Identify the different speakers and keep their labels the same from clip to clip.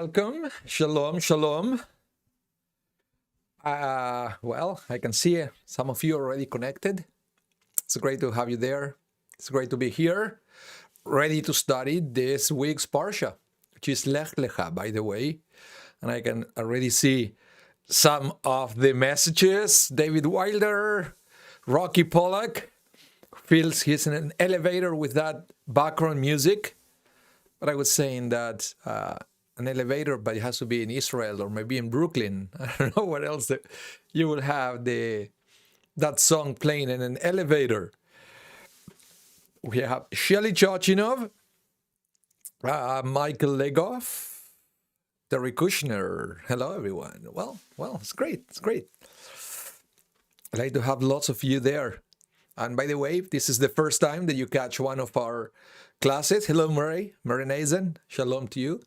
Speaker 1: welcome. Shalom, shalom. Well, I can see some of you already connected. It's great to have you there. It's great to be here, ready to study this week's Parsha, which is Lecha, by the way. And I can already see some of the messages. David Wilder, Rocky Pollack, feels he's in an elevator with that background music. But I was saying that an elevator, but it has to be in Israel or maybe in Brooklyn. I don't know what else you will have that song playing in an elevator. We have Shelly Chochinov, Michael Legoff, Terry Kushner. Hello, everyone. Well, it's great. It's great. I'd like to have lots of you there. And by the way, if this is the first time that you catch one of our classes, hello, Murray Nazen, shalom to you.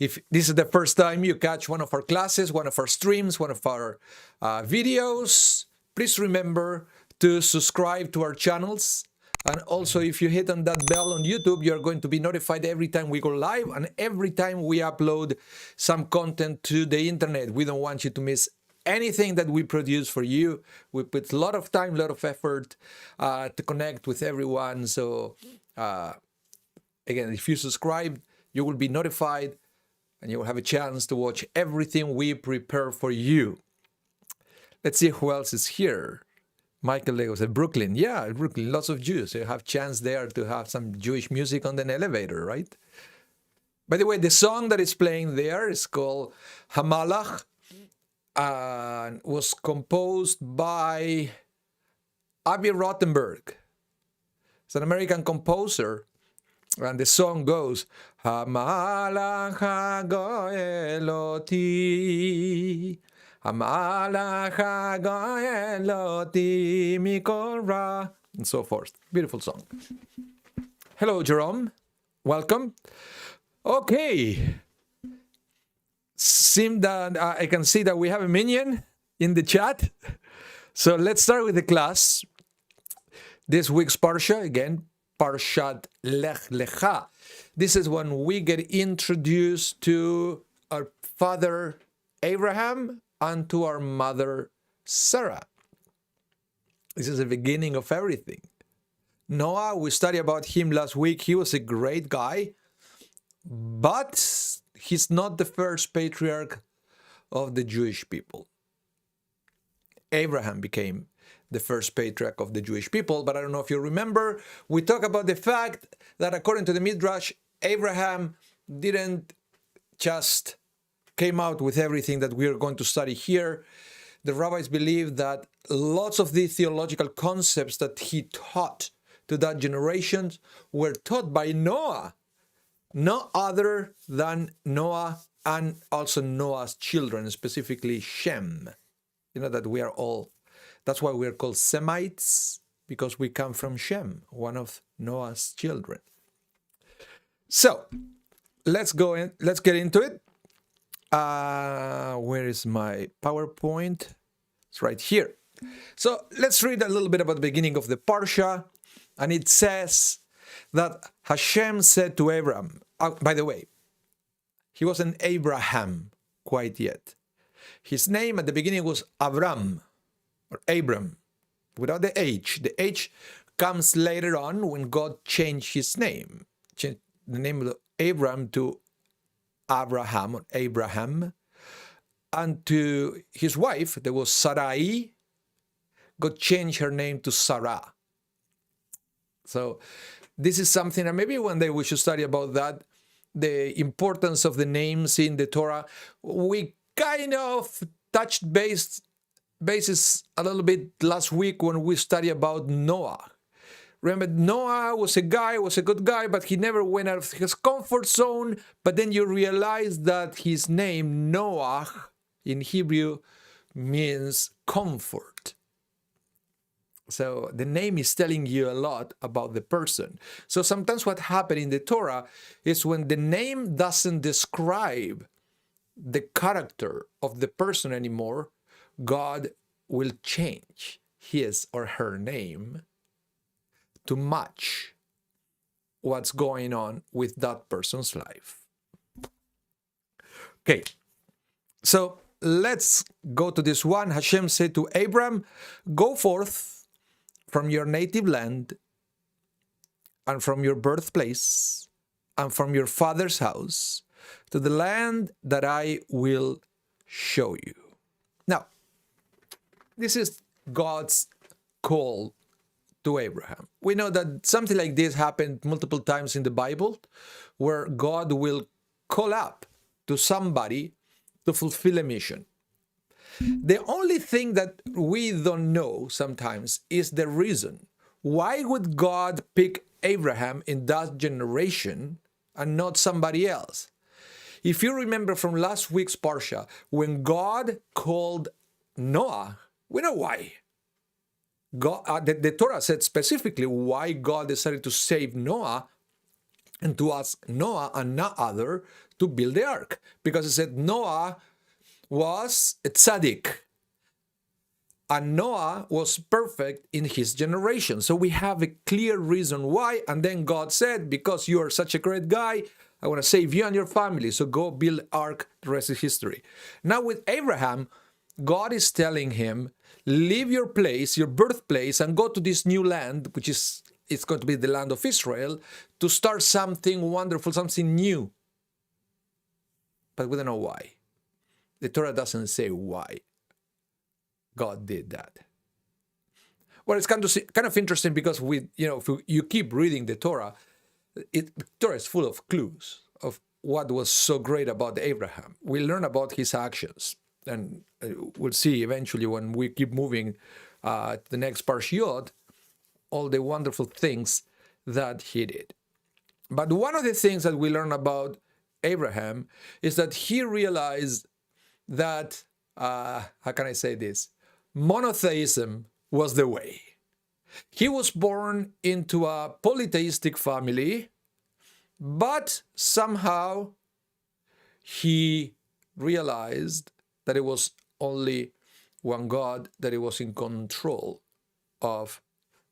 Speaker 1: If this is the first time you catch one of our classes, one of our streams, one of our videos, please remember to subscribe to our channels. And also, if you hit on that bell on YouTube, you're going to be notified every time we go live and every time we upload some content to the internet. We don't want you to miss anything that we produce for you. We put a lot of time, a lot of effort to connect with everyone. So, again, if you subscribe, you will be notified and you will have a chance to watch everything we prepare for you. Let's see who else is here. Michael Lego said Brooklyn. Yeah, Brooklyn, lots of Jews. You have chance there to have some Jewish music on an elevator, right? By the way, the song that is playing there is called Hamalach and was composed by Avi Rothenberg. It's an American composer. And the song goes, Hamalach hagoeloti, Hamalach hagoeloti mikol ra, and so forth. Beautiful song. Hello, Jerome. Welcome. Okay. Seems that I can see that we have a minion in the chat. So let's start with the class. This week's Parsha, again, Parshat Lecha. This is when we get introduced to our father Abraham and to our mother Sarah. This is the beginning of everything. Noah, we studied about him last week. He was a great guy, but he's not the first patriarch of the Jewish people. Abraham became the first patriarch of the Jewish people, but I don't know if you remember, we talk about the fact that according to the Midrash, Abraham didn't just came out with everything that we are going to study here. The rabbis believe that lots of the theological concepts that he taught to that generation were taught by Noah, no other than Noah and also Noah's children, specifically Shem. You know that we are all, that's why we're called Semites, because we come from Shem, one of Noah's children. So, let's get into it. Where is my PowerPoint? It's right here. So, let's read a little bit about the beginning of the Parsha. And it says that Hashem said to Abraham, by the way, he wasn't Abraham quite yet. His name at the beginning was Avram, or Abram, without the H. The H comes later on when God changed his name. Changed the name of Abram to Abraham, or Abraham. And to his wife, there was Sarai. God changed her name to Sarah. So this is something, and maybe one day we should study about that, the importance of the names in the Torah. We kind of touched bases a little bit last week when we studied about Noah. Remember, Noah was a good guy, but he never went out of his comfort zone. But then you realize that his name, Noah, in Hebrew, means comfort. So the name is telling you a lot about the person. So sometimes what happens in the Torah is when the name doesn't describe the character of the person anymore, God will change his or her name to match what's going on with that person's life. Okay, so let's go to this one. Hashem said to Abram, go forth from your native land and from your birthplace and from your father's house to the land that I will show you. Now, this is God's call to Abraham. We know that something like this happened multiple times in the Bible, where God will call up to somebody to fulfill a mission. The only thing that we don't know sometimes is the reason. Why would God pick Abraham in that generation and not somebody else? If you remember from last week's Parsha, when God called Noah, we know why. God, the Torah said specifically why God decided to save Noah and to ask Noah and not other to build the ark. Because it said Noah was a tzaddik. And Noah was perfect in his generation. So we have a clear reason why. And then God said, because you are such a great guy, I want to save you and your family. So go build ark. The rest is history. Now with Abraham, God is telling him, leave your place, your birthplace, and go to this new land, which is it's going to be the land of Israel, to start something wonderful, something new. But we don't know why. The Torah doesn't say why God did that. Well, it's kind of interesting because if you keep reading the Torah, the Torah is full of clues of what was so great about Abraham. We learn about his actions, and we'll see eventually when we keep moving to the next parshiot, all the wonderful things that he did. But one of the things that we learn about Abraham is that he realized that, how can I say this? Monotheism was the way. He was born into a polytheistic family, but somehow he realized that it was only one God, that it was in control of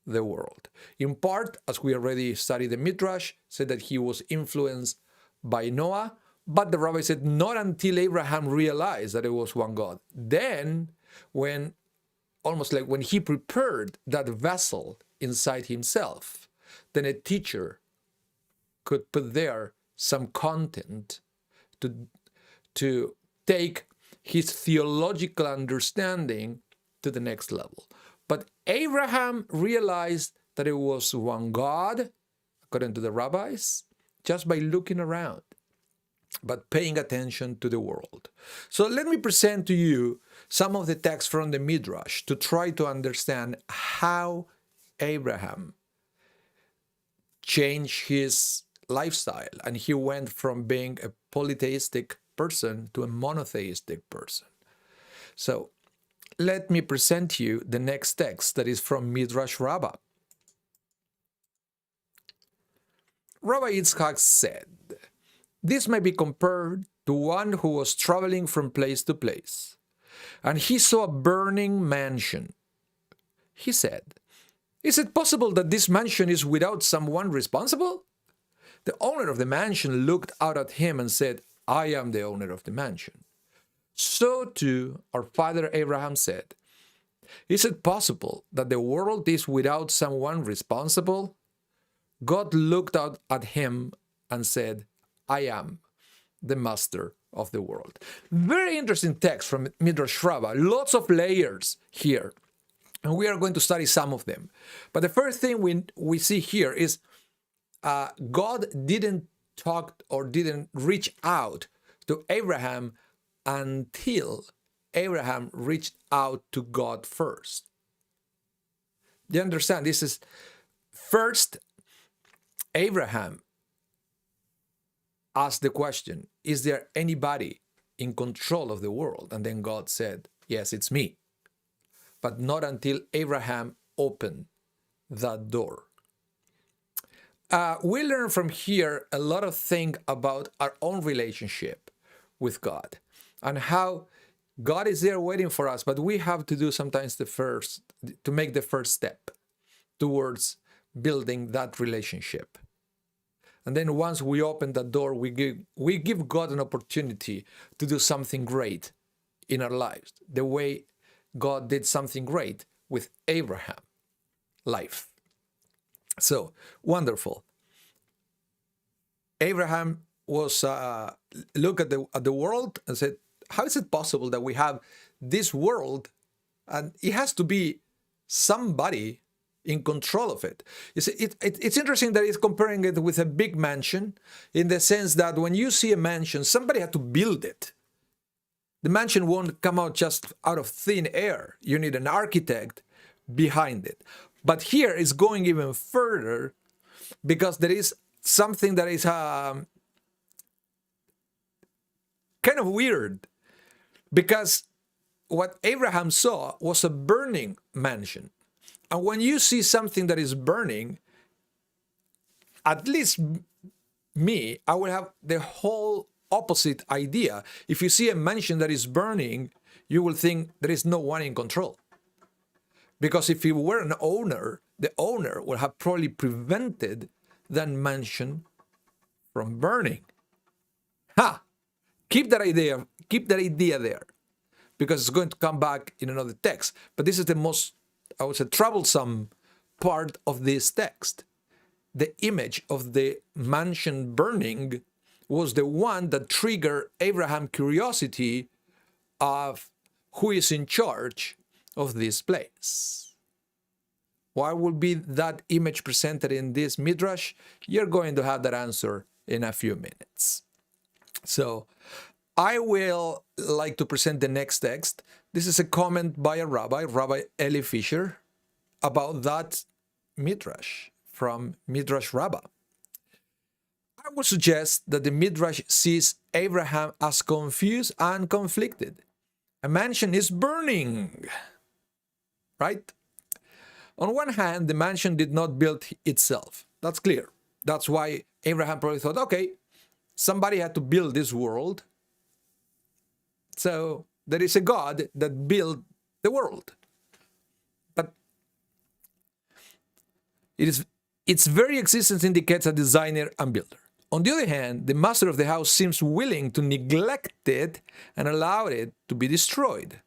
Speaker 1: the world. In part, as we already studied the Midrash, said that he was influenced by Noah, but the Rabbi said not until Abraham realized that it was one God. Then, when he prepared that vessel inside himself, then a teacher could put there some content to take his theological understanding to the next level. But Abraham realized that it was one God, according to the rabbis, just by looking around, but paying attention to the world. So let me present to you some of the texts from the Midrash to try to understand how Abraham changed his lifestyle, and he went from being a polytheistic person to a monotheistic person. So let me present to you the next text that is from Midrash Rabbah. Rabbi Yitzchak said, this may be compared to one who was traveling from place to place, and he saw a burning mansion. He said, is it possible that this mansion is without someone responsible? The owner of the mansion looked out at him and said, I am the owner of the mansion. So too, our father Abraham said, is it possible that the world is without someone responsible? God looked out at him and said, I am the master of the world. Very interesting text from Midrash Rabbah. Lots of layers here. And we are going to study some of them. But the first thing we see here is God didn't talk or didn't reach out to Abraham until Abraham reached out to God first. Do you understand? This is first Abraham asked the question, is there anybody in control of the world? And then God said, yes, it's me. But not until Abraham opened that door. We learn from here a lot of things about our own relationship with God and how God is there waiting for us, but we have to do sometimes to make the first step towards building that relationship. And then once we open that door, we give God an opportunity to do something great in our lives, the way God did something great with Abraham life. So wonderful. Abraham was look at the world and said, how is it possible that we have this world and it has to be somebody in control of it? You see, it's interesting that he's comparing it with a big mansion, in the sense that when you see a mansion, somebody had to build it. The mansion won't come out just out of thin air. You need an architect behind it. But here is going even further, because there is something that is kind of weird, because what Abraham saw was a burning mansion. And when you see something that is burning, at least me, I will have the whole opposite idea. If you see a mansion that is burning, you will think there is no one in control. Because if you were an owner, the owner would have probably prevented that mansion from burning. Ha! Keep that idea there, because it's going to come back in another text. But this is the most, I would say, troublesome part of this text. The image of the mansion burning was the one that triggered Abraham's curiosity of who is in charge of this place. Why will be that image presented in this midrash? You're going to have that answer in a few minutes. So I will like to present the next text. This is a comment by a rabbi, Rabbi Eli Fisher, about that midrash from Midrash Rabbah. I would suggest that the midrash sees Abraham as confused and conflicted. A mansion is burning, right? On one hand, the mansion did not build itself. That's clear. That's why Abraham probably thought, okay, somebody had to build this world. So there is a God that built the world. But its very existence indicates a designer and builder. On the other hand, the master of the house seems willing to neglect it and allow it to be destroyed.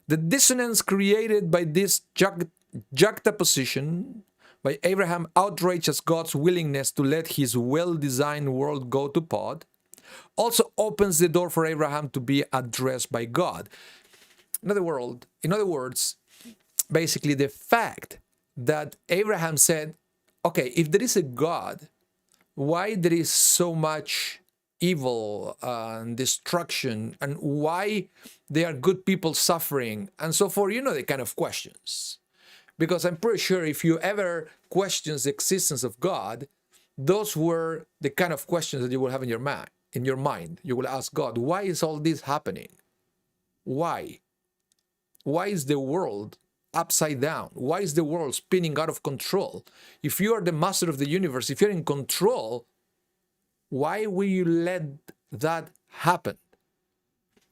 Speaker 1: The dissonance created by this juxtaposition, by Abraham outrages God's willingness to let his well-designed world go to pot, also opens the door for Abraham to be addressed by God. In other words, basically the fact that Abraham said, okay, if there is a God, why there is so much evil and destruction, and why there are good people suffering, and so forth, you know, the kind of questions. Because I'm pretty sure if you ever question the existence of God, those were the kind of questions that you will have in your mind. You will ask God, why is all this happening? Why? Why is the world upside down? Why is the world spinning out of control? If you are the master of the universe, if you're in control, why will you let that happen?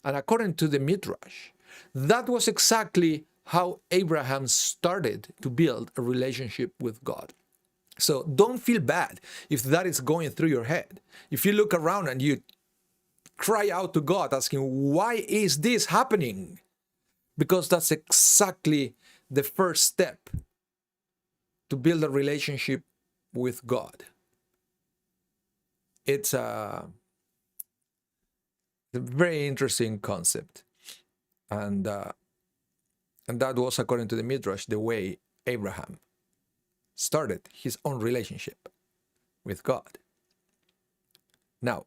Speaker 1: And according to the Midrash, that was exactly how Abraham started to build a relationship with God. So don't feel bad if that is going through your head. If you look around and you cry out to God asking, why is this happening? Because that's exactly the first step to build a relationship with God. It's a very interesting concept. And that was, according to the Midrash, the way Abraham started his own relationship with God. Now,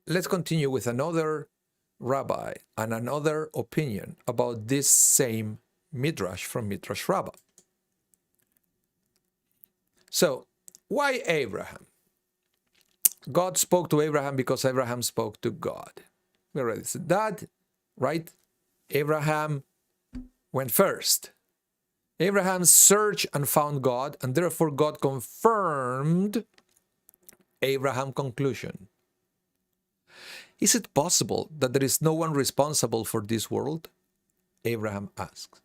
Speaker 1: let's continue with another rabbi and another opinion about this same Midrash from Midrash Rabbah. So, why Abraham? God spoke to Abraham because Abraham spoke to God. We already said that, right? Abraham went first. Abraham searched and found God, and therefore God confirmed Abraham's conclusion. Is it possible that there is no one responsible for this world? Abraham asks.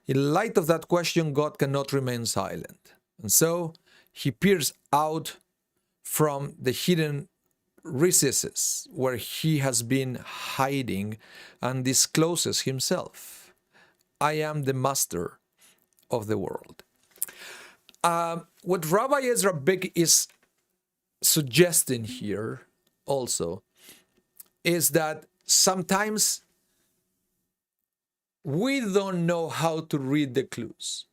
Speaker 1: In light of that question, God cannot remain silent. And so he peers out from the hidden recesses where he has been hiding and discloses himself. I am the master of the world. What Rabbi Ezra Beck is suggesting here also is that sometimes we don't know how to read the clues.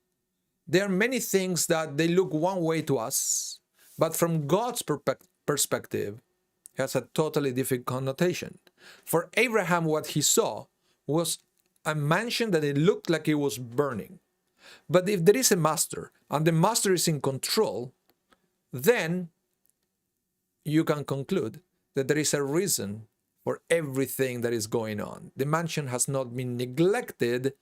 Speaker 1: There are many things that they look one way to us, but from God's perspective, has a totally different connotation. For Abraham, what he saw was a mansion that it looked like it was burning. But if there is a master, and the master is in control, then you can conclude that there is a reason for everything that is going on. The mansion has not been neglected.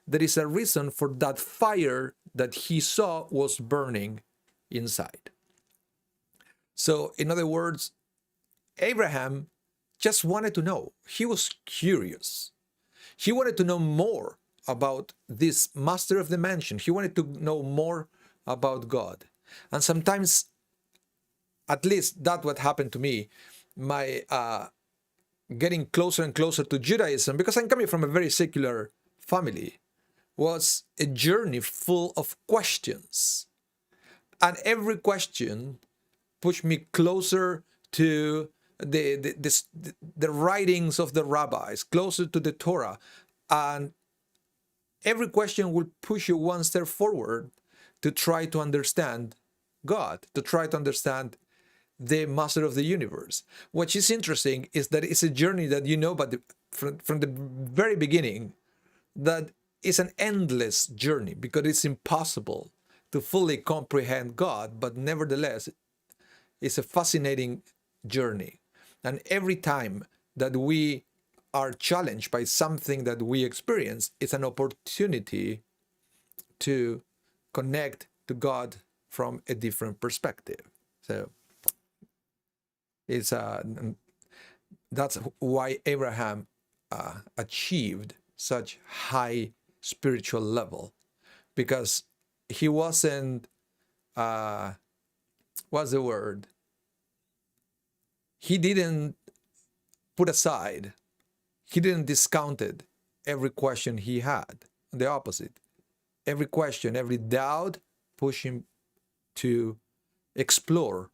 Speaker 1: There is a reason for that fire that he saw was burning inside. So, in other words, Abraham just wanted to know. He was curious. He wanted to know more about this master of the mansion. He wanted to know more about God. And sometimes, at least that's what happened to me, my getting closer and closer to Judaism, because I'm coming from a very secular family, was a journey full of questions. And every question pushed me closer to the writings of the rabbis, closer to the Torah. And every question will push you one step forward to try to understand God, to try to understand the master of the universe. What is interesting is that it's a journey that you know, but from the very beginning, that is an endless journey, because it's impossible to fully comprehend God, but nevertheless, it's a fascinating journey. And every time that we are challenged by something that we experience, it's an opportunity to connect to God from a different perspective. So it's that's why Abraham achieved such high spiritual level, because he wasn't what's the word? He didn't put aside, he didn't discount every question he had. The opposite. Every question, every doubt pushed him to explore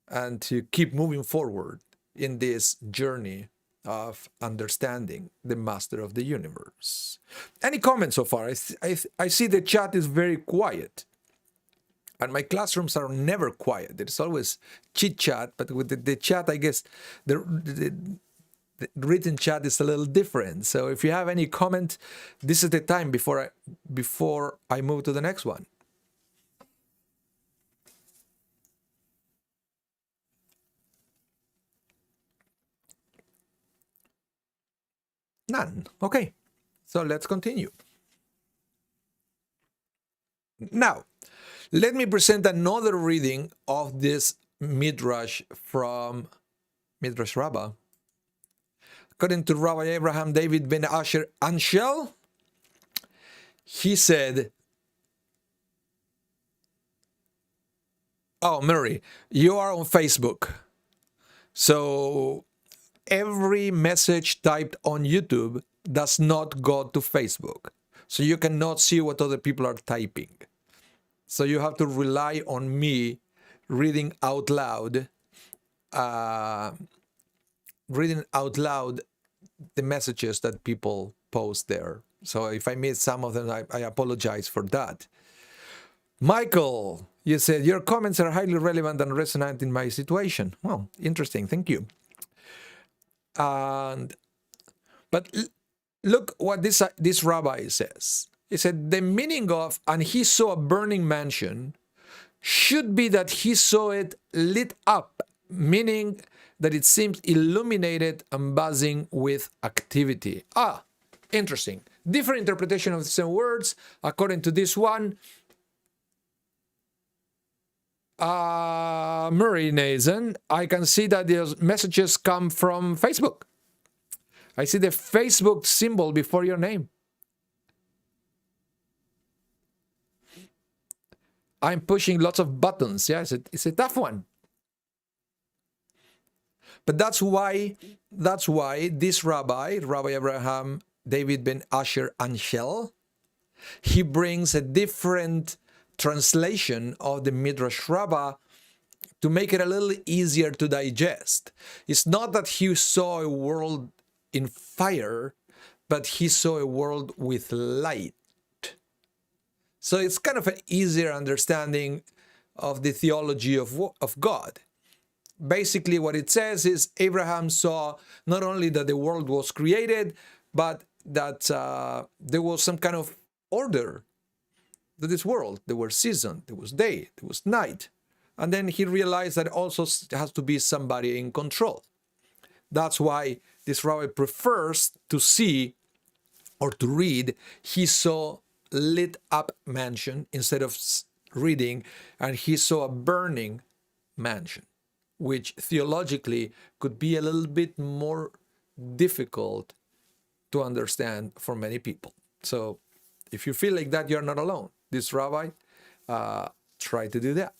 Speaker 1: and to keep moving forward in this journey of understanding the master of the universe. Any comments so far? I see the chat is very quiet. And my classrooms are never quiet. There's always chit chat, but with the chat, I guess the written chat is a little different. So if you have any comment, this is the time before I move to the next one. None. Okay. So let's continue. Now, let me present another reading of this Midrash from Midrash Rabbah. According to Rabbi Abraham David ben Asher Anshel, he said, oh, Mary, you are on Facebook. So every message typed on YouTube does not go to Facebook. So you cannot see what other people are typing. So you have to rely on me reading out loud the messages that people post there. So if I miss some of them, I apologize for that. Michael, you said, your comments are highly relevant and resonant in my situation. Well, interesting. Thank you. But look what this rabbi says. He said, the meaning of, and he saw a burning mansion, should be that he saw it lit up, meaning that it seems illuminated and buzzing with activity. Ah, interesting. Different interpretation of the same words. According to this one, Murray Nathan, I can see that those messages come from Facebook. I see the Facebook symbol before your name. I'm pushing lots of buttons. Yeah, it's a tough one. But that's why this Rabbi Abraham David ben Asher Anshel, he brings a different translation of the Midrash Rabbah to make it a little easier to digest. It's not that he saw a world in fire, but he saw a world with light. So it's kind of an easier understanding of the theology of God. Basically, what it says is Abraham saw not only that the world was created, but that there was some kind of order to this world. There were seasons, there was day, there was night. And then he realized that also has to be somebody in control. That's why this rabbi prefers to see or to read, he saw lit up mansion instead of reading, and he saw a burning mansion, which theologically could be a little bit more difficult to understand for many people. So if you feel like that, you're not alone. This rabbi tried to do that.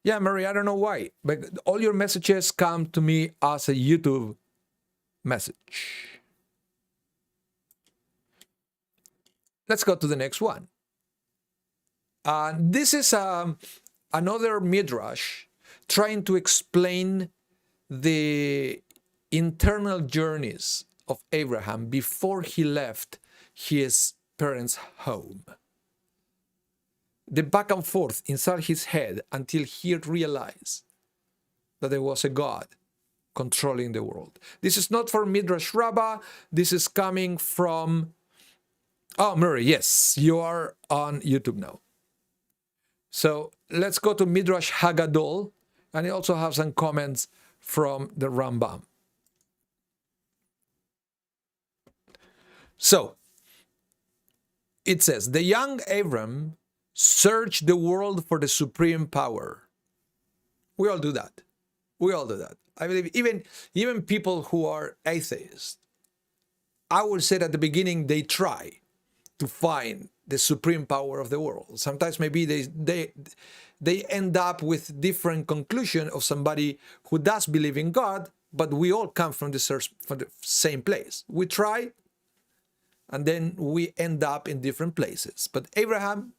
Speaker 1: Yeah, Mary, I don't know why, but all your messages come to me as a YouTube message. Let's go to the next one. This is another midrash trying to explain the internal journeys of Abraham before he left his parents' home. The back and forth inside his head until he realized that there was a God controlling the world. This is not from Midrash Rabbah. This is coming from... Oh, Murray, yes, you are on YouTube now. So let's go to Midrash Haggadol, and I also have some comments from the Rambam. So it says, the young Abram searched the world for the supreme power. We all do that. We all do that. I believe even people who are atheists, I would say at the beginning they try to find the supreme power of the world. Sometimes maybe they end up with different conclusion of somebody who does believe in God, but we all come from the same place. We try, and then we end up in different places. But Abraham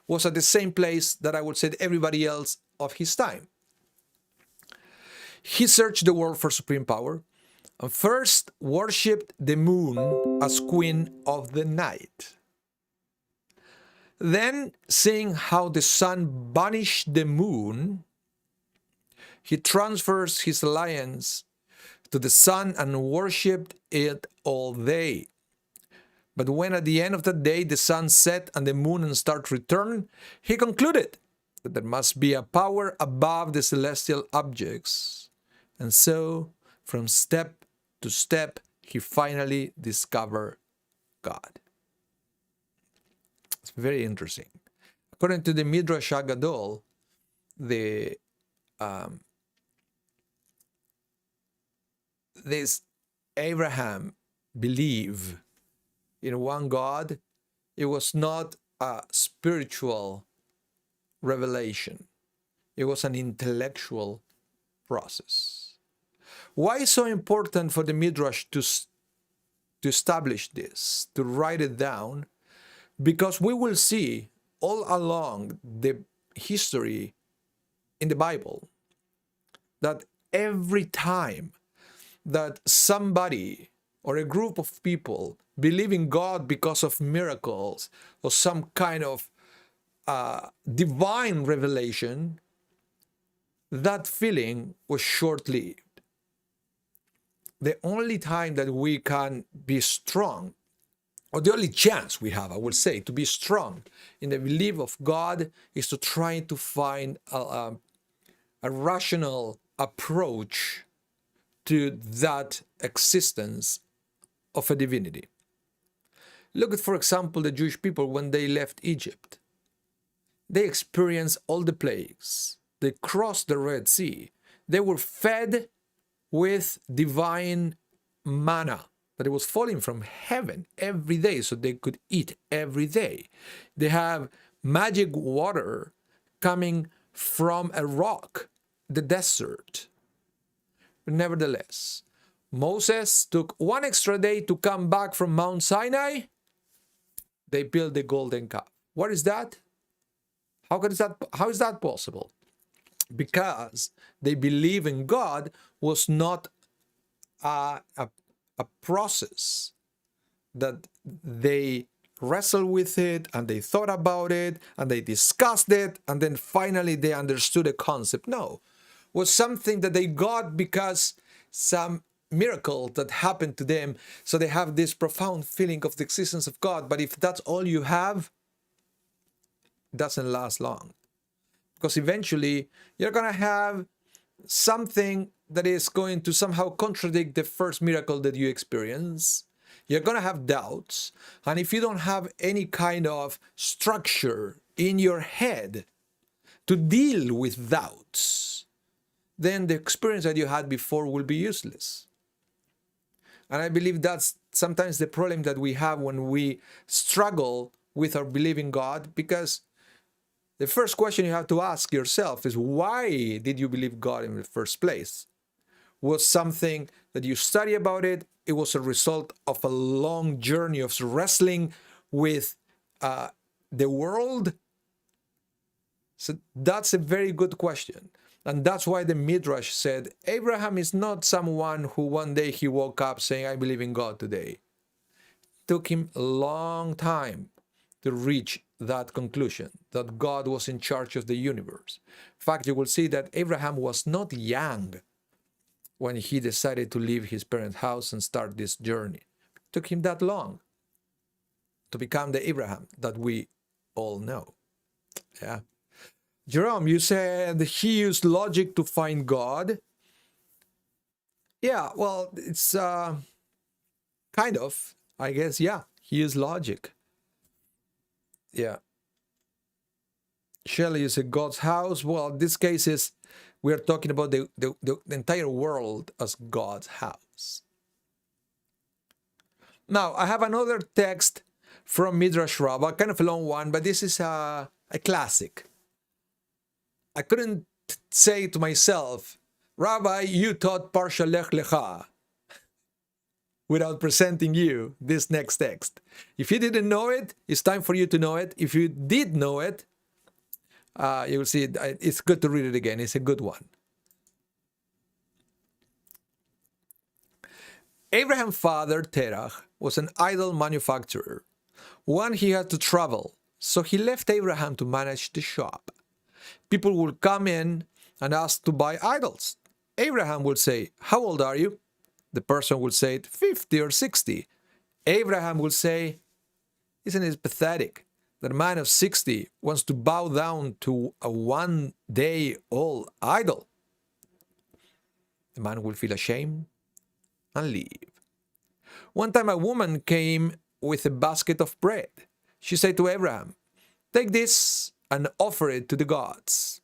Speaker 1: was at the same place that I would say everybody else of his time. He searched the world for supreme power, and first worshipped the moon as queen of the night. Then, seeing how the sun banished the moon, he transfers his alliance to the sun and worshipped it all day. But when at the end of the day the sun set and the moon and stars returned, he concluded that there must be a power above the celestial objects. And so, from step to step, he finally discovered God. It's very interesting. According to the Midrash Haggadol, this Abraham believed in one God. It was not a spiritual revelation. It was an intellectual process. Why is it so important for the Midrash to establish this, to write it down? Because we will see all along the history in the Bible that every time that somebody or a group of people believe in God because of miracles or some kind of divine revelation, that feeling was short-lived. The only time that we can be strong, or the only chance we have, I would say, to be strong in the belief of God is to try to find a rational approach to that existence of a divinity. Look at, for example, the Jewish people when they left Egypt. They experienced all the plagues. They crossed the Red Sea. They were fed with divine manna that it was falling from heaven every day, so they could eat every day. They have magic water coming from a rock the desert. But nevertheless, Moses took one extra day to come back from Mount Sinai. They built the golden calf. What is that? How is that possible? Because they believe in God was not a process that they wrestled with it and they thought about it and they discussed it and then finally they understood the concept. No, it was something that they got because some miracle that happened to them. So they have this profound feeling of the existence of God. But if that's all you have, it doesn't last long. Because eventually you're going to have something that is going to somehow contradict the first miracle that you experience. You're going to have doubts. And if you don't have any kind of structure in your head to deal with doubts, then the experience that you had before will be useless. And I believe that's sometimes the problem that we have when we struggle with our belief in God, because the first question you have to ask yourself is, why did you believe God in the first place? Was something that you study about it? It was a result of a long journey of wrestling with the world? So that's a very good question. And that's why the Midrash said, Abraham is not someone who one day he woke up saying, I believe in God today. It took him a long time to reach that conclusion, that God was in charge of the universe. In fact, you will see that Abraham was not young when he decided to leave his parents' house and start this journey. It took him that long to become the Abraham that we all know. Yeah. Jerome, you said he used logic to find God. Yeah, well, it's kind of, I guess, yeah, he used logic. Yeah. Shelley is a God's house. Well, this case is, we are talking about the entire world as God's house. Now, I have another text from Midrash Rabbah, kind of a long one, but this is a classic. I couldn't say to myself, Rabbi, you taught Parsha Lech Lecha, without presenting you this next text. If you didn't know it, it's time for you to know it. If you did know it, you will see it's good to read it again. It's a good one. Abraham's father, Terah, was an idol manufacturer. One he had to travel, so he left Abraham to manage the shop. People would come in and ask to buy idols. Abraham would say, how old are you? The person would say 50 or 60. Abraham would say, isn't it pathetic that a man of 60 wants to bow down to a one-day-old idol? The man will feel ashamed and leave. One time a woman came with a basket of bread. She said to Abraham, take this and offer it to the gods.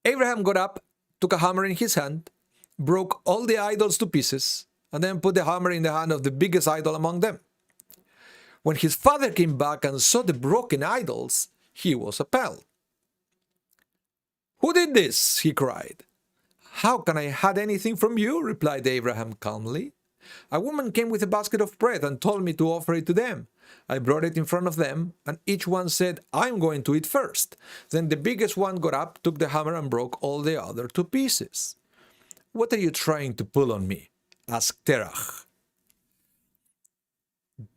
Speaker 1: Abraham got up, took a hammer in his hand, broke all the idols to pieces, and then put the hammer in the hand of the biggest idol among them. When his father came back and saw the broken idols, he was appalled. Who did this? He cried. How can I hide anything from you? Replied Abraham calmly. A woman came with a basket of bread and told me to offer it to them. I brought it in front of them, and each one said, I'm going to eat first. Then the biggest one got up, took the hammer, and broke all the other to pieces. What are you trying to pull on me? Asked Terah.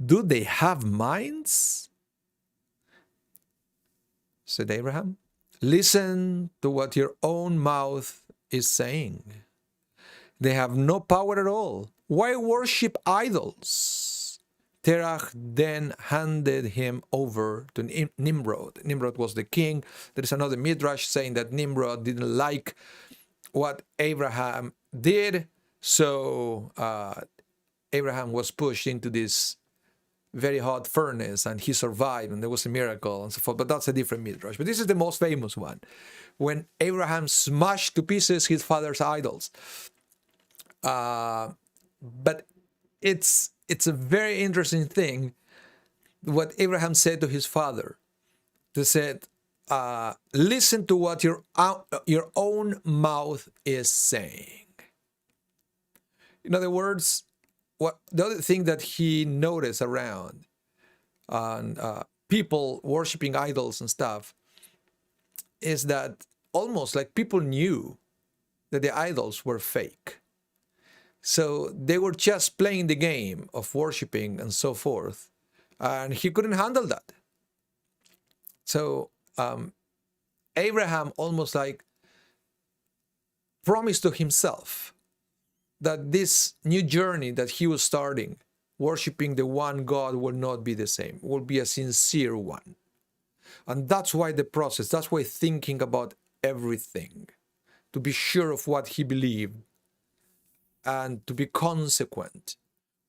Speaker 1: Do they have minds? Said Abraham. Listen to what your own mouth is saying. They have no power at all. Why worship idols? Terah then handed him over to Nimrod. Nimrod was the king. There is another midrash saying that Nimrod didn't like what Abraham did, so Abraham was pushed into this very hot furnace and he survived and there was a miracle and so forth. But that's a different midrash. But this is the most famous one, when Abraham smashed to pieces his father's idols. But it's a very interesting thing what Abraham said to his father. He said, listen to what your own mouth is saying. In other words, the other thing that he noticed around on people worshiping idols and stuff is that almost like people knew that the idols were fake. So they were just playing the game of worshiping and so forth. And he couldn't handle that. So Abraham almost like promised to himself that this new journey that he was starting, worshiping the one God, will not be the same, will be a sincere one. And that's why the process, that's why thinking about everything, to be sure of what he believed and to be consequent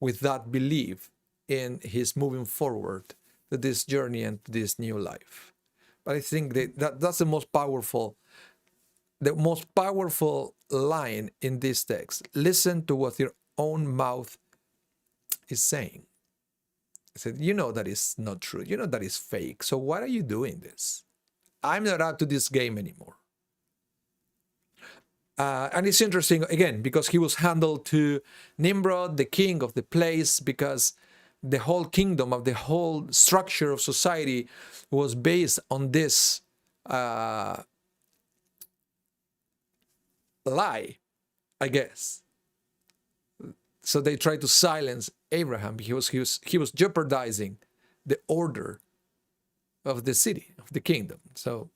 Speaker 1: with that belief in his moving forward to this journey and to this new life. But I think that's the most powerful line in this text. Listen to what your own mouth is saying. I said, you know that is not true. You know that is fake. So why are you doing this? I'm not up to this game anymore. And it's interesting, again, because he was handled to Nimrod, the king of the place, because the whole kingdom of the whole structure of society was based on this lie, I guess. So they tried to silence Abraham. He was jeopardizing the order of the city, of the kingdom. So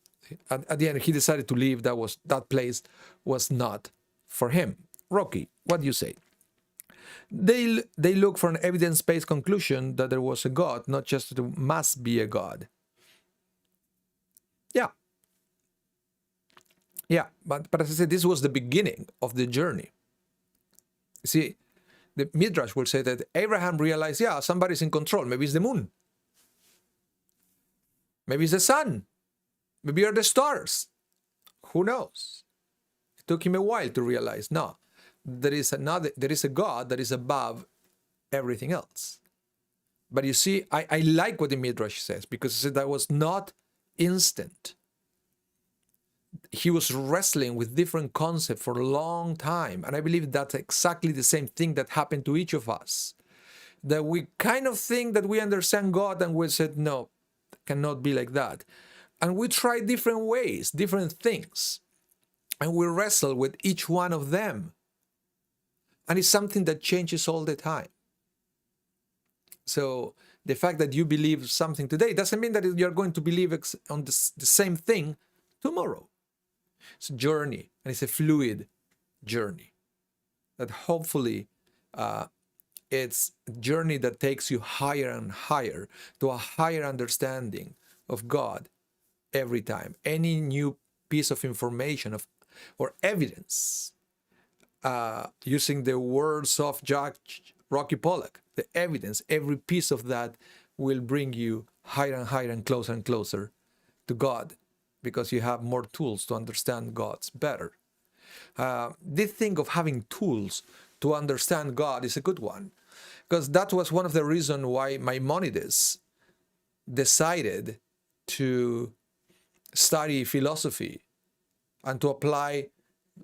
Speaker 1: at the end, he decided to leave. That place was not for him. Rocky, what do you say? They look for an evidence-based conclusion that there was a God, not just that there must be a God. Yeah, but as I said, this was the beginning of the journey. See, the Midrash will say that Abraham realized, yeah, somebody's in control. Maybe it's the moon. Maybe it's the sun. Maybe are the stars. Who knows? It took him a while to realize, no, there is a God that is above everything else. But you see, I like what the Midrash says, because it said that was not instant. He was wrestling with different concepts for a long time. And I believe that's exactly the same thing that happened to each of us. That we kind of think that we understand God, and we said, no, it cannot be like that. And we try different ways, different things. And we wrestle with each one of them. And it's something that changes all the time. So the fact that you believe something today doesn't mean that you're going to believe on the same thing tomorrow. It's a journey, and it's a fluid journey. That hopefully it's a journey that takes you higher and higher to a higher understanding of God every time. Any new piece of information or evidence, using the words of Rocky Pollock, the evidence, every piece of that will bring you higher and higher and closer to God, because you have more tools to understand God's better. This thing of having tools to understand God is a good one, because that was one of the reasons why Maimonides decided to study philosophy and to apply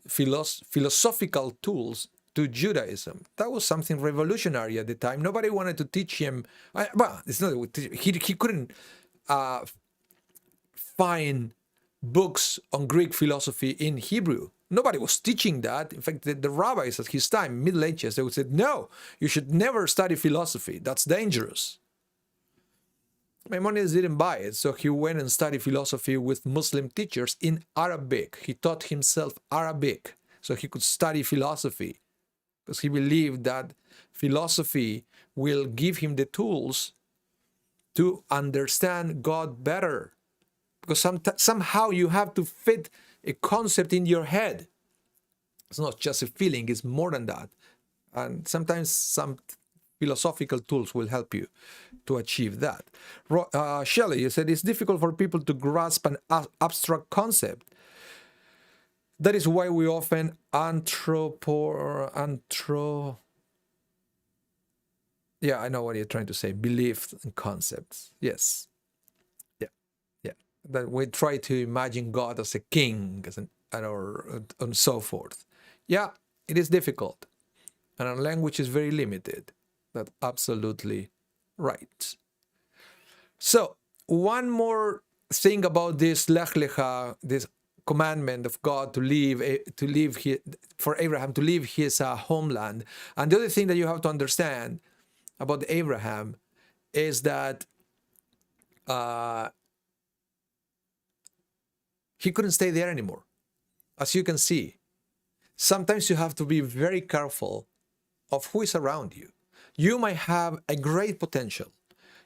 Speaker 1: philosophical tools to Judaism. That was something revolutionary at the time. Nobody wanted to teach him. It's not he couldn't find books on Greek philosophy in Hebrew. Nobody was teaching that. In fact, the rabbis at his time, Middle Ages, they would say, no, you should never study philosophy. That's dangerous. Maimonides didn't buy it, so he went and studied philosophy with Muslim teachers in Arabic. He taught himself Arabic so he could study philosophy, because he believed that philosophy will give him the tools to understand God better. Because somehow you have to fit a concept in your head. It's not just a feeling, it's more than that. And sometimes some philosophical tools will help you to achieve that. Shelley, you said it's difficult for people to grasp an abstract concept. That is why we often yeah, I know what you're trying to say. Beliefs and concepts. Yes. Yeah. that we try to imagine God as a king, and so forth. Yeah, it is difficult, and our language is very limited. That's absolutely right. So, one more thing about this Lech Lecha, this commandment of God for Abraham to leave his homeland. And the other thing that you have to understand about Abraham is that he couldn't stay there anymore. As you can see, sometimes you have to be very careful of who is around you. You might have a great potential.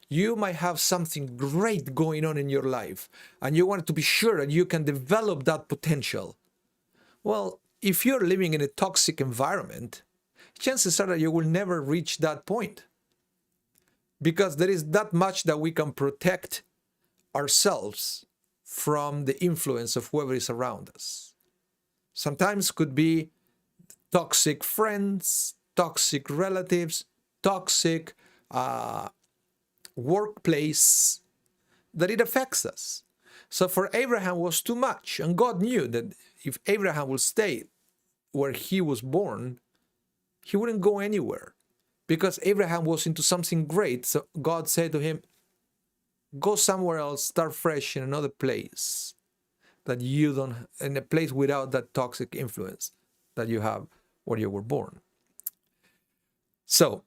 Speaker 1: You might have something great going on in your life, and you want to be sure that you can develop that potential. Well, if you're living in a toxic environment, chances are that you will never reach that point, because there is that much that we can protect ourselves from the influence of whoever is around us. Sometimes could be toxic friends, toxic relatives, toxic workplace, that it affects us. So for Abraham was too much, and God knew that if Abraham would stay where he was born, he wouldn't go anywhere, because Abraham was into something great. So God said to him, go somewhere else, start fresh in another place, that you don't, in a place without that toxic influence that you have where you were born. So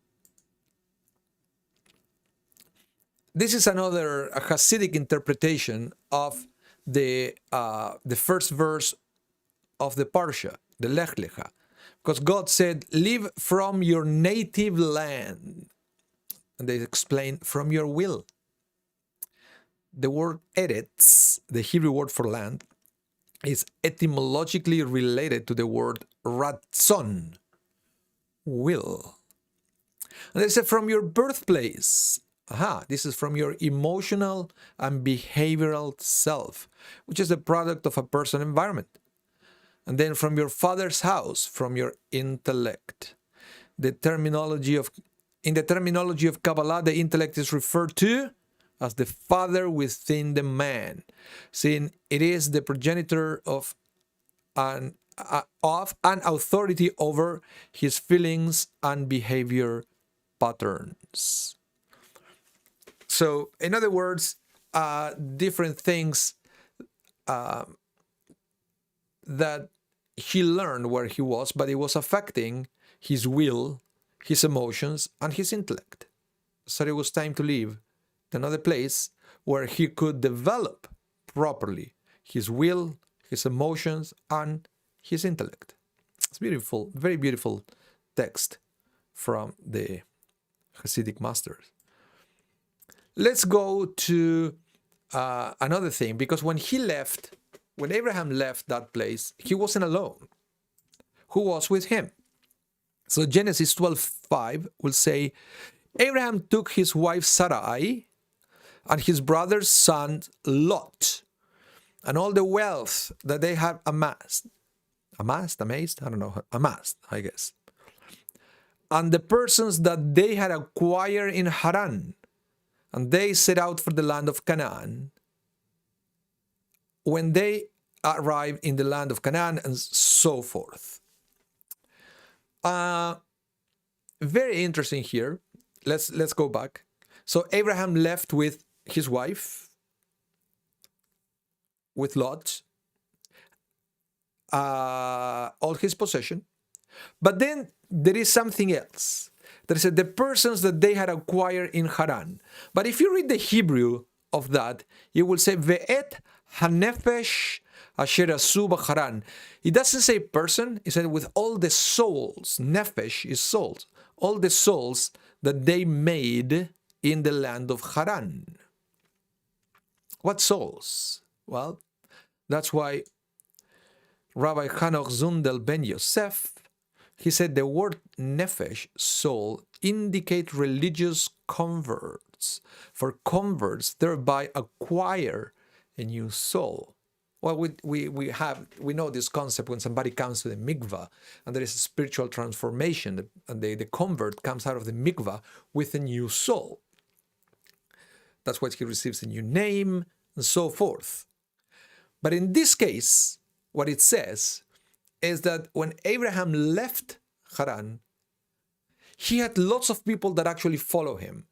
Speaker 1: this is another Hasidic interpretation of the first verse of the Parsha, the Lech Lecha, because God said, "Live from your native land," and they explain, from your will. The word eretz, the Hebrew word for land, is etymologically related to the word ratzon, will. And they said, from your birthplace. This is from your emotional and behavioral self, which is the product of a person's environment. And then from your father's house, from your intellect. In the terminology of Kabbalah, the intellect is referred to as the father within the man, seeing it is the progenitor of an authority over his feelings and behavior patterns. So, in other words, different things that he learned where he was, but it was affecting his will, his emotions, and his intellect. So it was time to leave to another place where he could develop properly his will, his emotions, and his intellect. It's beautiful, very beautiful text from the Hasidic masters. Let's go to another thing, because when Abraham left that place, he wasn't alone. Who was with him? So Genesis 12:5 will say, Abraham took his wife Sarai and his brother's son Lot, and all the wealth that they had amassed, I guess, and the persons that they had acquired in Haran, and they set out for the land of Canaan. When they arrived in the land of Canaan, and so forth. Very interesting here. Let's go back. So Abraham left with his wife, with Lot, all his possession. But then there is something else. There is the persons that they had acquired in Haran. But if you read the Hebrew of that, you will say ve'et hanefesh asher asu b'Haran. It doesn't say person. It said with all the souls. Nefesh is souls. All the souls that they made in the land of Haran. What souls? Well, that's why Rabbi Hanoch Zundel ben Yosef, he said the word nefesh, soul, indicate religious converts. For converts thereby acquire a new soul. Well, we know this concept when somebody comes to the mikvah and there is a spiritual transformation, and the convert comes out of the mikvah with a new soul. That's why he receives a new name, and so forth. But in this case, what it says is that when Abraham left Haran, he had lots of people that actually follow him.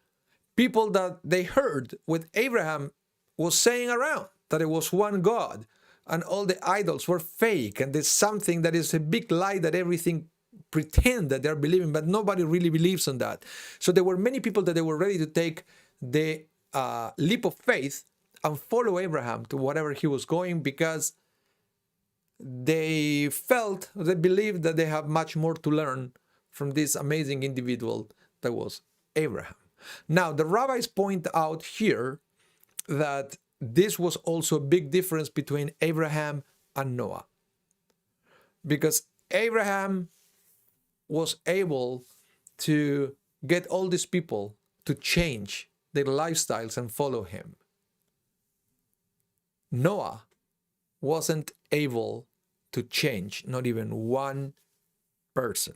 Speaker 1: People that they heard what Abraham was saying around, that it was one God and all the idols were fake and there's something that is a big lie that everything pretend that they're believing, but nobody really believes in that. So there were many people that they were ready to take the leap of faith and follow Abraham to whatever he was going, because they believed that they have much more to learn from this amazing individual that was Abraham. Now, the rabbis point out here that this was also a big difference between Abraham and Noah, because Abraham was able to get all these people to change their lifestyles and follow him. Noah wasn't able to change not even one person.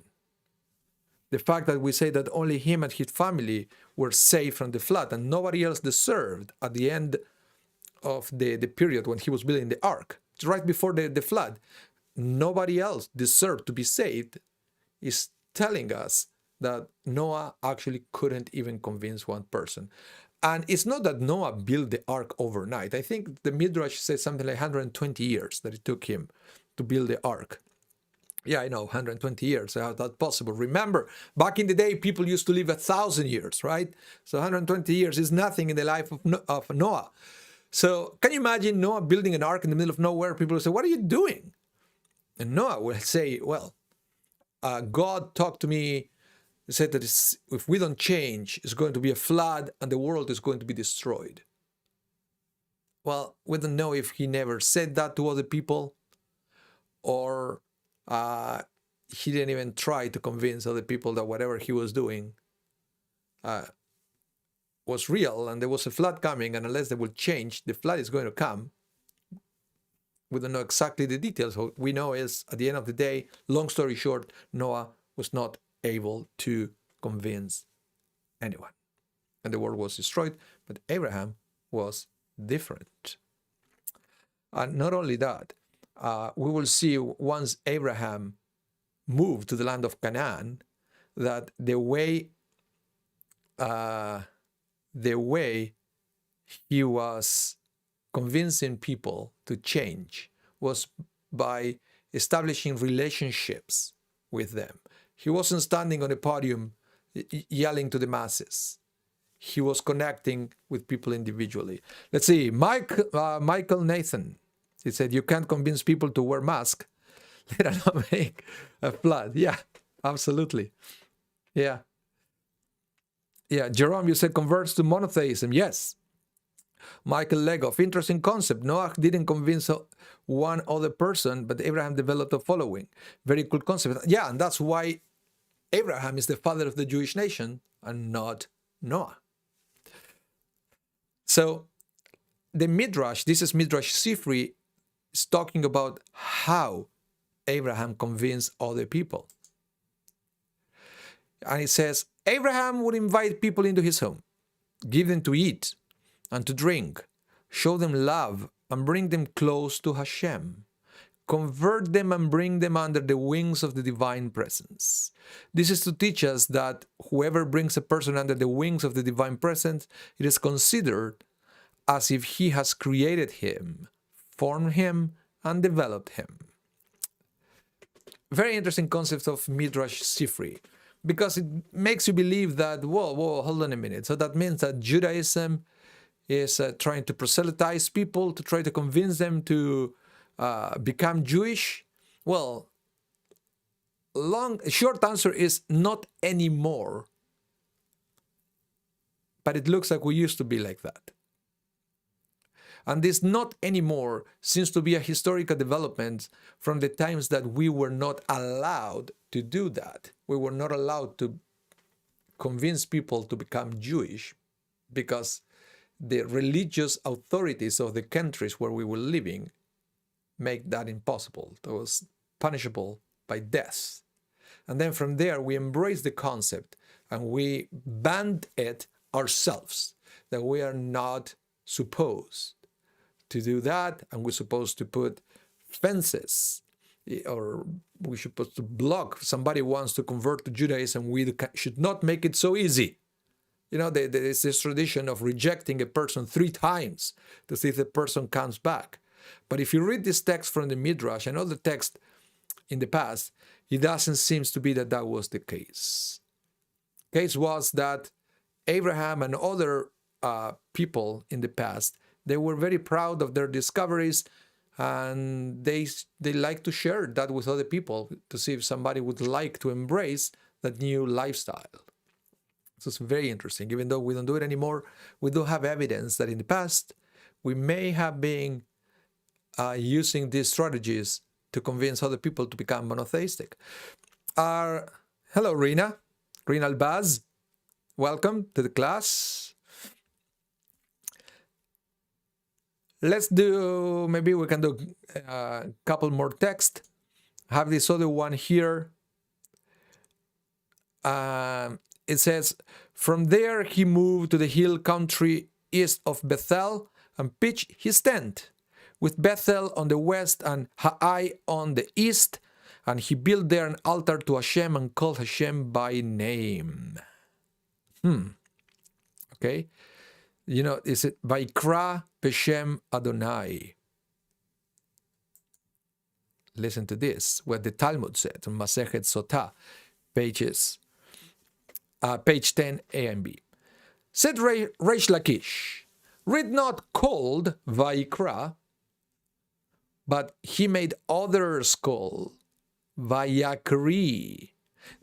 Speaker 1: The fact that we say that only him and his family were saved from the flood and nobody else deserved at the end of the period when he was building the ark, right before the flood, nobody else deserved to be saved, is telling us that Noah actually couldn't even convince one person. And it's not that Noah built the ark overnight. I think the Midrash says something like 120 years that it took him to build the ark. Yeah, I know, 120 years. How is that possible? Remember, back in the day, people used to live 1,000 years, right? So 120 years is nothing in the life of Noah. So can you imagine Noah building an ark in the middle of nowhere? People will say, what are you doing? And Noah will say, well, God talked to me, said that if we don't change, it's going to be a flood and the world is going to be destroyed. Well, we don't know if he never said that to other people, or he didn't even try to convince other people that whatever he was doing was real and there was a flood coming, and unless they will change, the flood is going to come. We don't know exactly the details. What we know is, at the end of the day, long story short, Noah was not able to convince anyone. And the world was destroyed, but Abraham was different. And not only that, we will see once Abraham moved to the land of Canaan, that the way he was convincing people to change was by establishing relationships with them. He wasn't standing on a podium yelling to the masses. He was connecting with people individually. Let's see, Michael Nathan, he said, you can't convince people to wear masks. Let alone make a flood. Yeah, absolutely. Yeah. Yeah, Jerome, you said converts to monotheism. Yes. Michael Legoff, interesting concept. Noah didn't convince one other person, but Abraham developed a following. Very cool concept. Yeah, and that's why Abraham is the father of the Jewish nation and not Noah. So the Midrash, this is Midrash Sifri, is talking about how Abraham convinced other people. And it says, Abraham would invite people into his home, give them to eat and to drink, show them love and bring them close to Hashem, convert them and bring them under the wings of the divine presence. This is to teach us that whoever brings a person under the wings of the divine presence, it is considered as if he has created him, formed him, and developed him. Very interesting concept of Midrash Sifri, because it makes you believe that, whoa, hold on a minute. So that means that Judaism is trying to proselytize people, to try to convince them to become Jewish. Well, short answer is not anymore. But it looks like we used to be like that. And this not anymore seems to be a historical development from the times that we were not allowed to do that. We were not allowed to convince people to become Jewish because the religious authorities of the countries where we were living make that impossible. That was punishable by death. And then from there, we embraced the concept and we banned it ourselves, that we are not supposed to do that, and we're supposed to put fences, or we're supposed to block. Somebody wants to convert to Judaism, we should not make it so easy. There is this tradition of rejecting a person 3 times to see if the person comes back. But if you read this text from the Midrash and other text in the past, it doesn't seem to be that was the case. Case was that Abraham and other people in the past, they were very proud of their discoveries, and they like to share that with other people to see if somebody would like to embrace that new lifestyle. So it's very interesting. Even though we don't do it anymore, we do have evidence that in the past, we may have been using these strategies to convince other people to become monotheistic. Hello, Rina Albaz. Welcome to the class. Maybe we can do a couple more text. I have this other one here. It says, from there he moved to the hill country east of Bethel and pitched his tent, with Bethel on the west and Hai on the east, and he built there an altar to Hashem and called Hashem by name. Okay. Is it Vaikra Beshem Adonai? Listen to this, what the Talmud said on Masechet Sotah, page 10 A and B. Said Reish Lakish, read not called Vaikra, but he made others call Vayakri.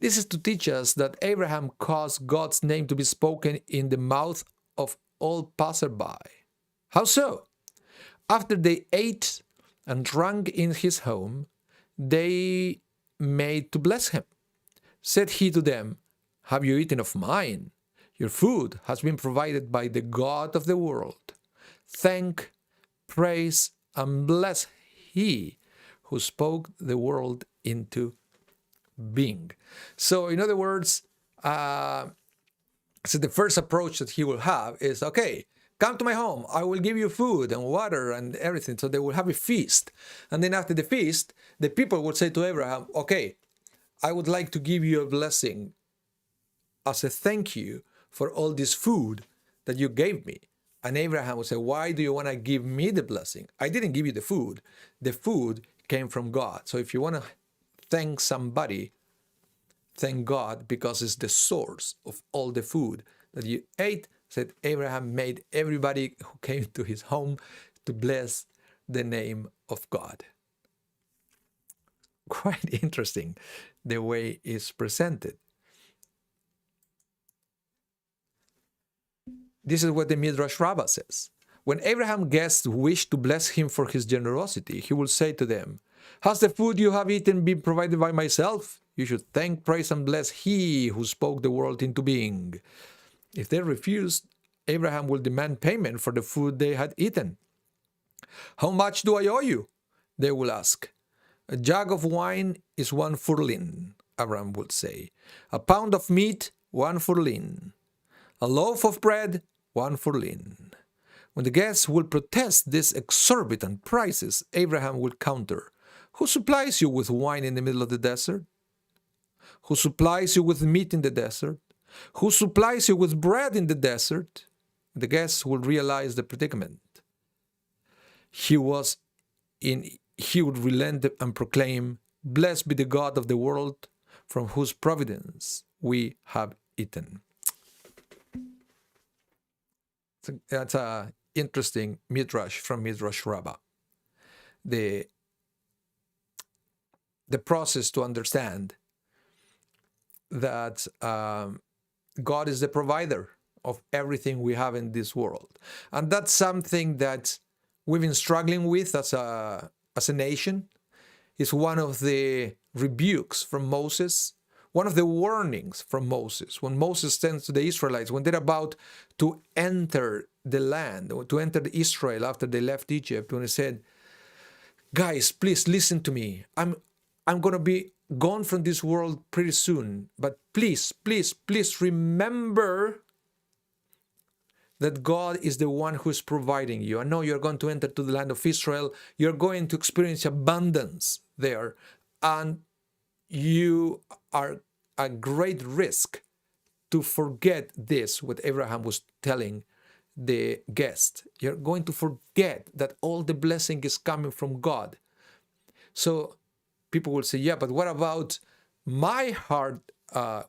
Speaker 1: This is to teach us that Abraham caused God's name to be spoken in the mouth of all passerby. How so? After they ate and drank in his home, they made to bless him. Said he to them, have you eaten of mine? Your food has been provided by the God of the world. Thank, praise, and bless he who spoke the world into being. So in other words, so the first approach that he will have is, okay, come to my home. I will give you food and water and everything. So they will have a feast. And then after the feast, the people would say to Abraham, okay, I would like to give you a blessing as a thank you for all this food that you gave me. And Abraham would say, why do you want to give me the blessing? I didn't give you the food. The food came from God. So if you want to thank somebody, thank God, because it's the source of all the food that you ate. Said Abraham made everybody who came to his home to bless the name of God. Quite interesting the way it's presented. This is what the Midrash Rabbah says. When Abraham's guests wished to bless him for his generosity, he will say to them, has the food you have eaten been provided by myself? You should thank, praise, and bless he who spoke the world into being. If they refused, Abraham will demand payment for the food they had eaten. How much do I owe you? They will ask. A jug of wine is 1 furlin, Abraham would say. A pound of meat, 1 furlin. A loaf of bread, 1 furlin. When the guests will protest these exorbitant prices, Abraham will counter. Who supplies you with wine in the middle of the desert? Who supplies you with meat in the desert? Who supplies you with bread in the desert? The guests will realize the predicament. He would relent and proclaim, blessed be the God of the world, from whose providence we have eaten. That's an interesting midrash from Midrash Rabbah. The process to understand that God is the provider of everything we have in this world. And that's something that we've been struggling with as a nation. It's one of the rebukes from Moses, one of the warnings from Moses. When Moses sends to the Israelites, when they're about to enter the land, or to enter Israel after they left Egypt, when he said, guys, please listen to me. I'm going to be gone from this world pretty soon, but please, please, please remember that God is the one who's providing you. I know you're going to enter to the land of Israel. You're going to experience abundance there. And you are at great risk to forget this, what Abraham was telling the guest. You're going to forget that all the blessing is coming from God. So people will say, yeah, but what about my hard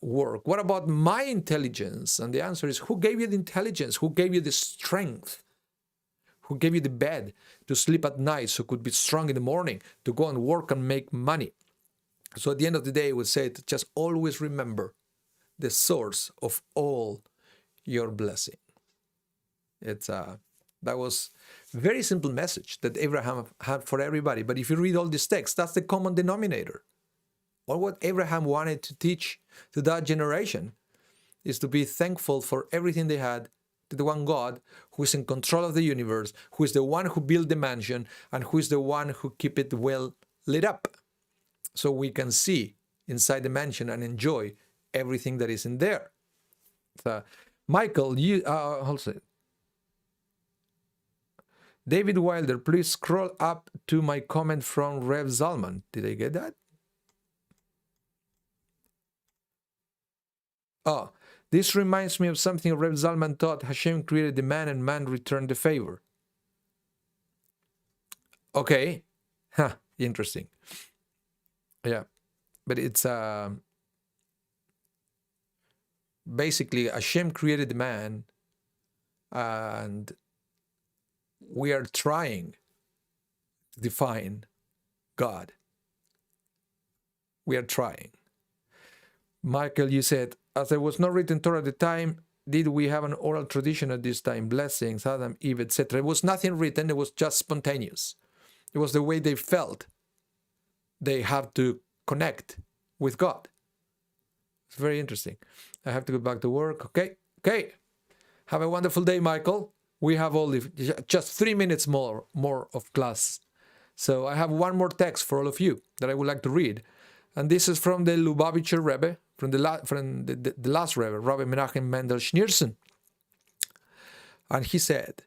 Speaker 1: work? What about my intelligence? And the answer is, who gave you the intelligence? Who gave you the strength? Who gave you the bed to sleep at night so you could be strong in the morning, to go and work and make money? So at the end of the day, I would say to just always remember the source of all your blessing. That was a very simple message that Abraham had for everybody. But if you read all these texts, that's the common denominator. Or what Abraham wanted to teach to that generation is to be thankful for everything they had to the one God who is in control of the universe, who is the one who built the mansion, and who is the one who keep it well lit up. So we can see inside the mansion and enjoy everything that is in there. So, Michael, you also. David Wilder, please scroll up to my comment from Rev Zalman. Did I get that? Oh, this reminds me of something Rev Zalman taught. Hashem created the man and man returned the favor. Okay. Huh, interesting. Yeah. But it's basically Hashem created the man and we are trying to define God. We are trying. Michael, you said, as there was no written Torah at the time, did we have an oral tradition at this time? Blessings, Adam, Eve, etc. It was nothing written. It was just spontaneous. It was the way they felt. They have to connect with God. It's very interesting. I have to go back to work. Okay. Have a wonderful day, Michael. We have only just 3 minutes more of class. So I have one more text for all of you that I would like to read. And this is from the Lubavitcher Rebbe, from the last Rebbe, Rabbi Menachem Mendel Schneerson. And he said,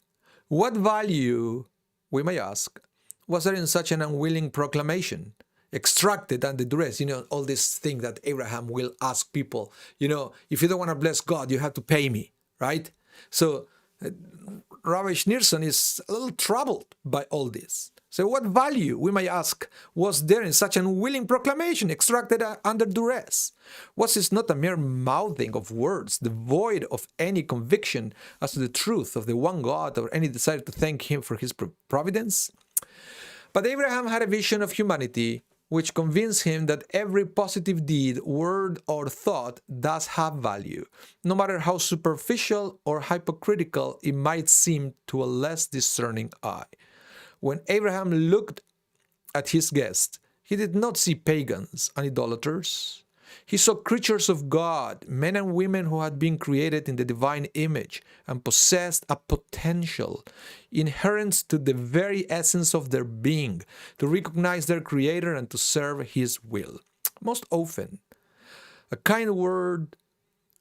Speaker 1: what value, we may ask, was there in such an unwilling proclamation, extracted under duress? All this thing that Abraham will ask people, if you don't want to bless God, you have to pay me, right? So Rabbi Schneerson is a little troubled by all this. So what value, we may ask, was there in such an unwilling proclamation extracted under duress? Was this not a mere mouthing of words, devoid of any conviction as to the truth of the one God or any desire to thank him for his providence? But Abraham had a vision of humanity which convinced him that every positive deed, word, or thought does have value, no matter how superficial or hypocritical it might seem to a less discerning eye. When Abraham looked at his guest, he did not see pagans and idolaters. He saw creatures of God, men and women who had been created in the divine image and possessed a potential inherent to the very essence of their being, to recognize their Creator and to serve His will. Most often, a kind word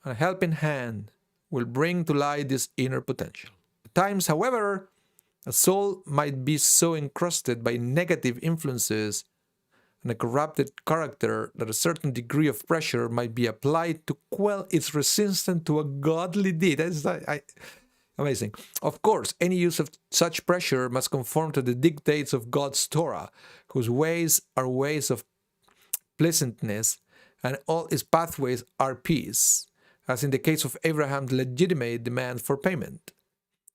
Speaker 1: and a helping hand will bring to light this inner potential. At times, however, a soul might be so encrusted by negative influences and a corrupted character that a certain degree of pressure might be applied to quell its resistance to a godly deed. That's amazing. Of course, any use of such pressure must conform to the dictates of God's Torah, whose ways are ways of pleasantness, and all its pathways are peace, as in the case of Abraham's legitimate demand for payment.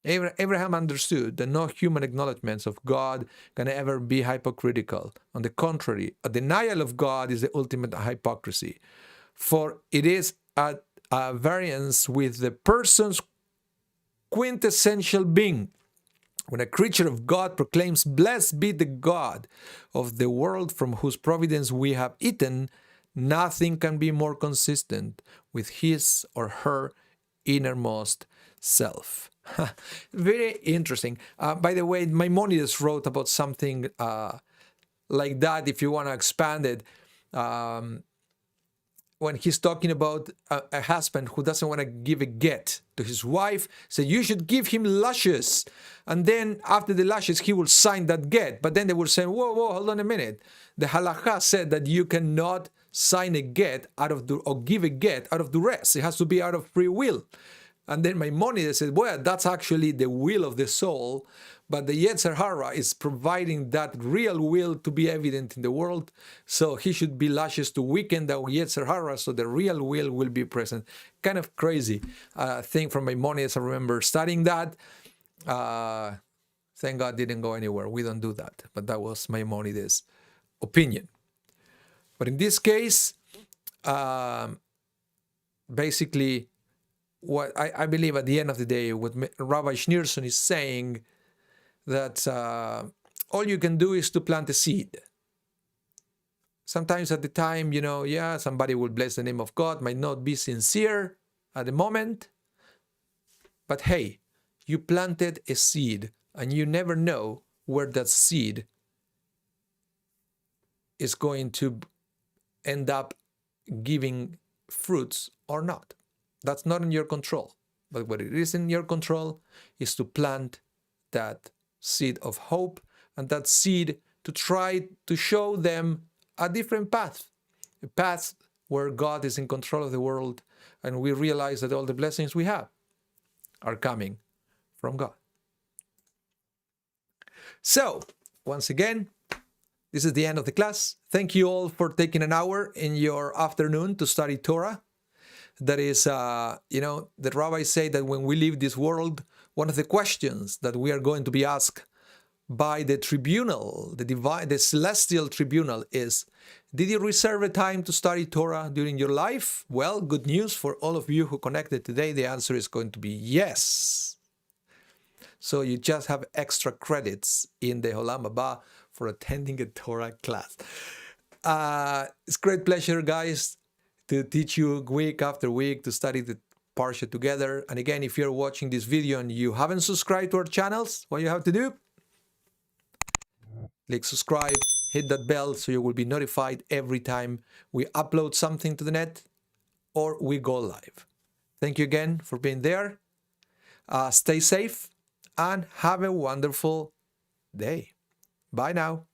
Speaker 1: Abraham understood that no human acknowledgments of God can ever be hypocritical. On the contrary, a denial of God is the ultimate hypocrisy, for it is at variance with the person's quintessential being. When a creature of God proclaims, "Blessed be the God of the world from whose providence we have eaten," nothing can be more consistent with his or her innermost self. Very interesting. By the way, Maimonides wrote about something like that. If you want to expand it, when he's talking about a husband who doesn't want to give a get to his wife, said you should give him lashes, and then after the lashes he will sign that get. But then they were saying, whoa, hold on a minute. The halakha said that you cannot sign a get out of or give a get out of duress. It has to be out of free will. And then Maimonides said, well, that's actually the will of the soul, but the Yetzer Hara is providing that real will to be evident in the world. So he should be lashes to weaken the Yetzer Hara so the real will be present. Kind of crazy thing from Maimonides. I remember studying that. Thank God didn't go anywhere. We don't do that. But that was Maimonides' opinion. But in this case, basically, what I believe at the end of the day, what Rabbi Schneerson is saying, that all you can do is to plant a seed. Sometimes at the time, somebody will bless the name of God, might not be sincere at the moment, but hey, you planted a seed, and you never know where that seed is going to end up giving fruits or not. That's not in your control. But what it is in your control is to plant that seed of hope and that seed to try to show them a different path. A path where God is in control of the world and we realize that all the blessings we have are coming from God. So, once again, this is the end of the class. Thank you all for taking an hour in your afternoon to study Torah. That is, the rabbis say that when we leave this world, one of the questions that we are going to be asked by the tribunal, the celestial tribunal, is, did you reserve a time to study Torah during your life? Well, good news for all of you who connected today. The answer is going to be yes. So you just have extra credits in the Olam Haba for attending a Torah class. It's a great pleasure, guys, to teach you week after week to study the Parsha together. And again, if you're watching this video and you haven't subscribed to our channels, what you have to do, click subscribe, hit that bell so you will be notified every time we upload something to the net or we go live. Thank you again for being there. Stay safe and have a wonderful day. Bye now.